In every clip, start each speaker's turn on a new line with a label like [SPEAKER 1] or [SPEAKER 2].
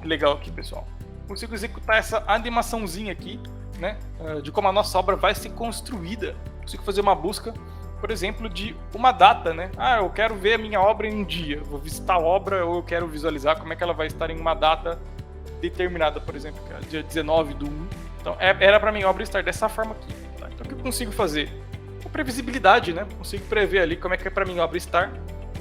[SPEAKER 1] Que legal aqui, pessoal. Consigo executar essa animaçãozinha aqui, né, de como a nossa obra vai ser construída. Consigo fazer uma busca, por exemplo, de uma data, né? Eu quero ver a minha obra em um dia, vou visitar a obra ou eu quero visualizar como é que ela vai estar em uma data determinada, por exemplo, que é dia 19/1. Então, era para minha obra estar dessa forma aqui. Tá? Então, o que eu consigo fazer? Com previsibilidade, né? Consigo prever ali como é que é para minha obra estar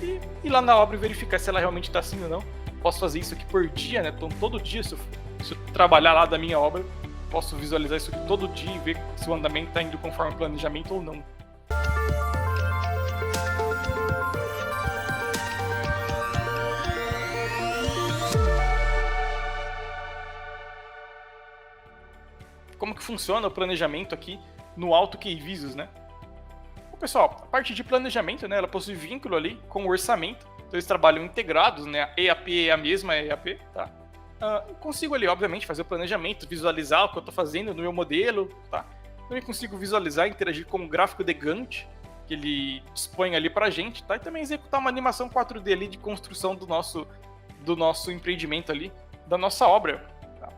[SPEAKER 1] e ir lá na obra e verificar se ela realmente está assim ou não. Posso fazer isso aqui por dia, né? Então, todo dia, se eu trabalhar lá da minha obra, posso visualizar isso aqui todo dia e ver se o andamento está indo conforme o planejamento ou não. Como que funciona o planejamento aqui no AutoKey Visio, né? Bom, pessoal, a parte de planejamento, né, ela possui vínculo ali com o orçamento. Então eles trabalham integrados, né? A EAP é a mesma EAP, tá? Eu consigo ali, obviamente, fazer o planejamento, visualizar o que eu estou fazendo no meu modelo, tá? Também consigo visualizar e interagir com o gráfico de Gantt, que ele dispõe ali pra gente, tá? E também executar uma animação 4D ali de construção do nosso empreendimento ali, da nossa obra. Tá?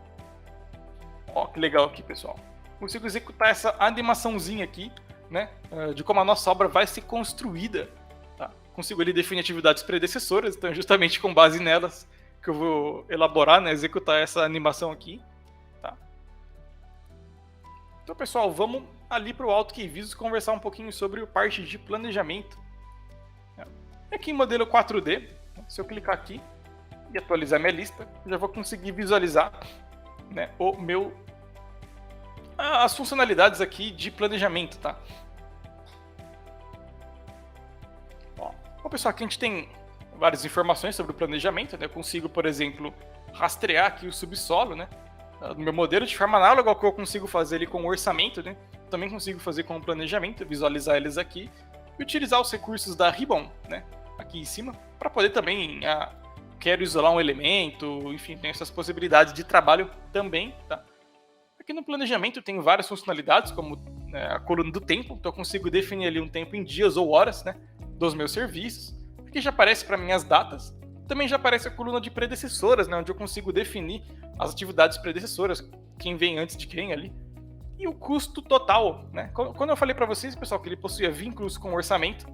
[SPEAKER 1] Ó, que legal aqui, pessoal. Consigo executar essa animaçãozinha aqui, né? De como a nossa obra vai ser construída. Tá? Consigo ali definir atividades predecessoras, então justamente com base nelas que eu vou elaborar, né? Executar essa animação aqui. Tá? Então, pessoal, vamos ali para o AutoKey Visio conversar um pouquinho sobre a parte de planejamento. Aqui em modelo 4D, se eu clicar aqui e atualizar minha lista, eu já vou conseguir visualizar, né, as funcionalidades aqui de planejamento, tá? Bom, pessoal, aqui a gente tem várias informações sobre o planejamento, né? Eu consigo, por exemplo, rastrear aqui o subsolo, né? No meu modelo, de forma análoga ao que eu consigo fazer ali com o orçamento, né? Também consigo fazer com o planejamento, visualizar eles aqui e utilizar os recursos da Ribbon, né? Aqui em cima, para poder também, quero isolar um elemento, enfim, tem essas possibilidades de trabalho também, tá? Aqui no planejamento eu tenho várias funcionalidades, como, né, a coluna do tempo, então eu consigo definir ali um tempo em dias ou horas, né, dos meus serviços. Aqui já aparece para mim as datas. Também já aparece a coluna de predecessoras, né, onde eu consigo definir as atividades predecessoras, quem vem antes de quem ali. E o custo total, né? Quando eu falei para vocês, pessoal, que ele possuía vínculos com o orçamento,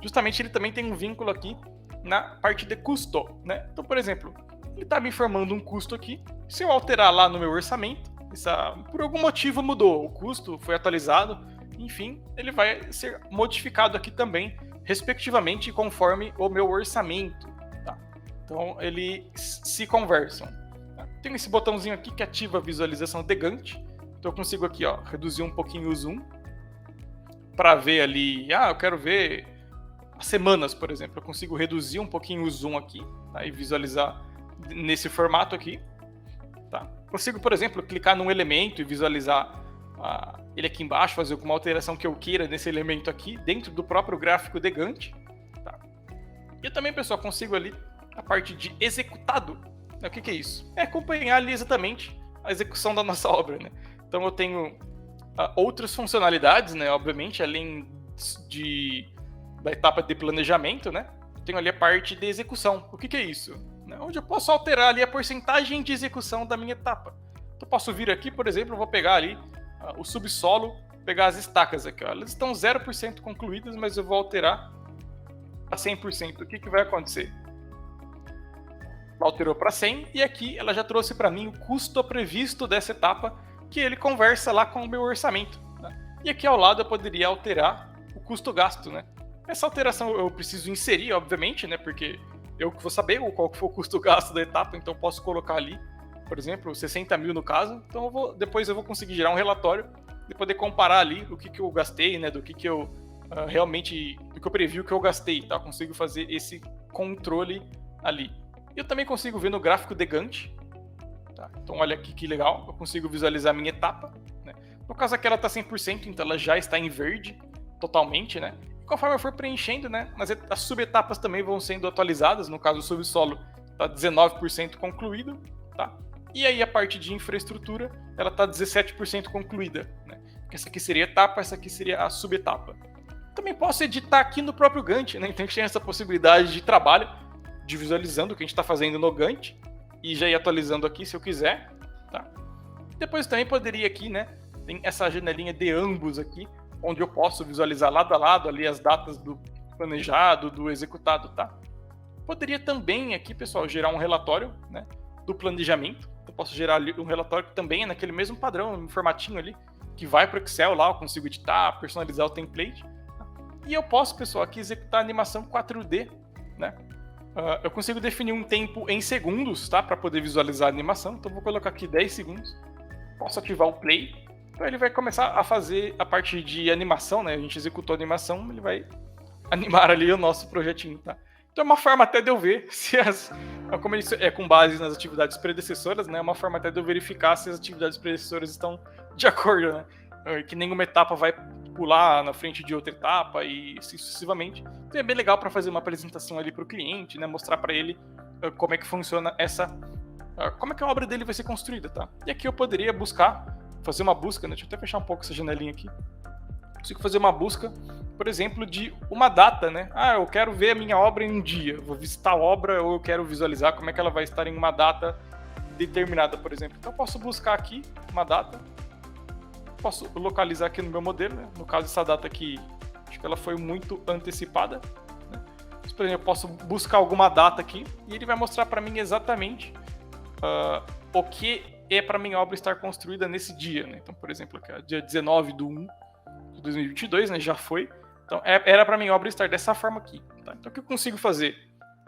[SPEAKER 1] justamente ele também tem um vínculo aqui na parte de custo, né? Então, por exemplo, ele está me informando um custo aqui. Se eu alterar lá no meu orçamento, por algum motivo mudou, o custo foi atualizado, enfim, ele vai ser modificado aqui também, respectivamente, conforme o meu orçamento. Tá? Então, eles se conversam. Tá? Tem esse botãozinho aqui que ativa a visualização de Gantt. Então, eu consigo aqui, ó, reduzir um pouquinho o zoom para ver ali. Eu quero ver as semanas, por exemplo. Eu consigo reduzir um pouquinho o zoom aqui, tá? E visualizar nesse formato aqui. Tá? Consigo, por exemplo, clicar num elemento e visualizar ele aqui embaixo, fazer alguma alteração que eu queira nesse elemento aqui, dentro do próprio gráfico de Gantt. Tá? E eu também, pessoal, consigo ali a parte de executado. O que é isso? É acompanhar ali exatamente a execução da nossa obra, né? Então eu tenho outras funcionalidades, né? Obviamente, além da etapa de planejamento, né? Eu tenho ali a parte de execução. O que é isso? Onde eu posso alterar ali a porcentagem de execução da minha etapa. Então eu posso vir aqui, por exemplo, eu vou pegar ali o subsolo, pegar as estacas aqui. Ó. Elas estão 0% concluídas, mas eu vou alterar a 100%. O que vai acontecer? Ela alterou para 100 e aqui ela já trouxe para mim o custo previsto dessa etapa, que ele conversa lá com o meu orçamento. Né? E aqui ao lado eu poderia alterar o custo gasto. Né? Essa alteração eu preciso inserir, obviamente, né? Porque eu que vou saber qual que foi o custo gasto da etapa, então posso colocar ali, por exemplo, 60 mil no caso. Então depois eu vou conseguir gerar um relatório e poder comparar ali o que eu gastei, né? Do que eu realmente, do que eu previ o que eu gastei, tá? Eu consigo fazer esse controle ali. Eu também consigo ver no gráfico de Gantt. Tá? Então olha aqui que legal, eu consigo visualizar a minha etapa. Né? No caso aqui ela está 100%, então ela já está em verde totalmente, né? Conforme eu for preenchendo, né, as subetapas também vão sendo atualizadas. No caso, o subsolo está 19% concluído, tá? E aí a parte de infraestrutura, ela está 17% concluída, né? Essa aqui seria a etapa, essa aqui seria a subetapa. Também posso editar aqui no próprio Gantt, né? Então a gente tem essa possibilidade de trabalho, de visualizando o que a gente está fazendo no Gantt. e já ir atualizando aqui se eu quiser, tá? Depois também poderia aqui, né, tem essa janelinha de ambos aqui, onde eu posso visualizar lado a lado ali as datas do planejado, do executado, tá? Poderia também aqui, pessoal, gerar um relatório, né, do planejamento. Eu posso gerar ali um relatório que também é naquele mesmo padrão, um formatinho ali, que vai para o Excel lá, eu consigo editar, personalizar o template. Tá? E eu posso, pessoal, aqui executar a animação 4D, né? Eu consigo definir um tempo em segundos, tá? Para poder visualizar a animação. Então vou colocar aqui 10 segundos. Posso ativar o play. Então ele vai começar a fazer a parte de animação, né? A gente executou a animação, ele vai animar ali o nosso projetinho, tá? Então é uma forma até de eu ver se como isso é com base nas atividades predecessoras, né? É uma forma até de eu verificar se as atividades predecessoras estão de acordo, né? Que nenhuma etapa vai pular na frente de outra etapa e assim sucessivamente. Então é bem legal para fazer uma apresentação ali para o cliente, né? Mostrar para ele como é que funciona como é que a obra dele vai ser construída, tá? E aqui eu poderia fazer uma busca, né? Deixa eu até fechar um pouco essa janelinha aqui. Consigo fazer uma busca, por exemplo, de uma data, né? Eu quero ver a minha obra em um dia, vou visitar a obra ou eu quero visualizar como é que ela vai estar em uma data determinada, por exemplo. Então eu posso buscar aqui uma data, posso localizar aqui no meu modelo, né? No caso essa data aqui, acho que ela foi muito antecipada, né? Mas, por exemplo, eu posso buscar alguma data aqui e ele vai mostrar para mim exatamente o que é para minha obra estar construída nesse dia, né? Então, por exemplo, aqui, dia 19/1 de 2022, né? Já foi. Então, era para minha obra estar dessa forma aqui. Tá? Então, o que eu consigo fazer?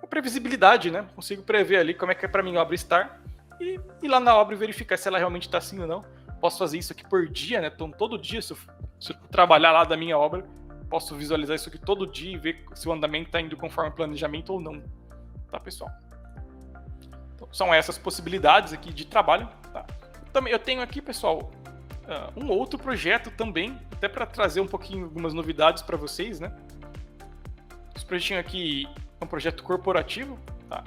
[SPEAKER 1] A previsibilidade, né? Consigo prever ali como é que é para minha obra estar e ir lá na obra e verificar se ela realmente está assim ou não. Posso fazer isso aqui por dia, né? Então, todo dia, se eu trabalhar lá da minha obra, posso visualizar isso aqui todo dia e ver se o andamento está indo conforme o planejamento ou não. Tá, pessoal? Então, são essas possibilidades aqui de trabalho. Tá? Eu tenho aqui, pessoal, um outro projeto também, até para trazer um pouquinho algumas novidades para vocês, né? Esse projetinho aqui é um projeto corporativo, tá?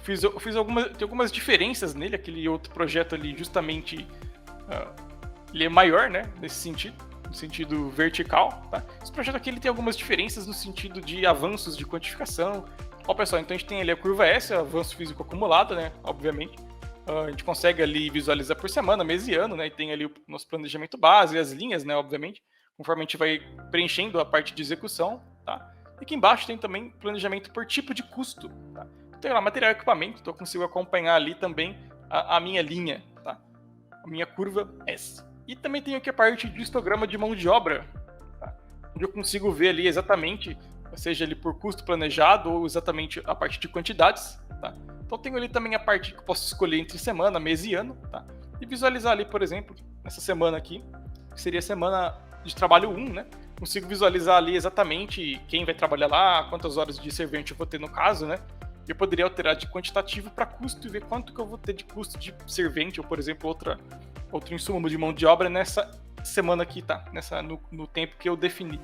[SPEAKER 1] Tem algumas diferenças nele, aquele outro projeto ali justamente ele é maior, né? Nesse sentido, no sentido vertical, tá? Esse projeto aqui ele tem algumas diferenças no sentido de avanços de quantificação. Ó, pessoal, então a gente tem ali a curva S, avanço físico acumulado, né? Obviamente. A gente consegue ali visualizar por semana, mês e ano, né? E tem ali o nosso planejamento base, as linhas, né? Obviamente, conforme a gente vai preenchendo a parte de execução, tá? E aqui embaixo tem também planejamento por tipo de custo, tá? Tem lá material e equipamento, então eu consigo acompanhar ali também a minha linha, tá? A minha curva S. E também tem aqui a parte de histograma de mão de obra, tá? Onde eu consigo ver ali exatamente, seja ali por custo planejado ou exatamente a parte de quantidades, tá? Então tenho ali também a parte que eu posso escolher entre semana, mês e ano, tá? E visualizar ali, por exemplo, nessa semana aqui, que seria a semana de trabalho 1, né? Consigo visualizar ali exatamente quem vai trabalhar lá, quantas horas de servente eu vou ter no caso, né? E eu poderia alterar de quantitativo para custo e ver quanto que eu vou ter de custo de servente ou, por exemplo, outro insumo de mão de obra nessa semana aqui, tá? No tempo que eu defini.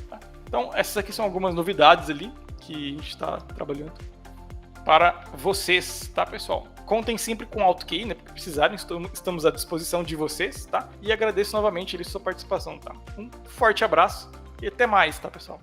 [SPEAKER 1] Tá? Então, essas aqui são algumas novidades ali que a gente está trabalhando para vocês, tá, pessoal? Contem sempre com o AutoQI, né? Porque precisarem, estamos à disposição de vocês, tá? E agradeço novamente a sua participação, tá? Um forte abraço e até mais, tá, pessoal?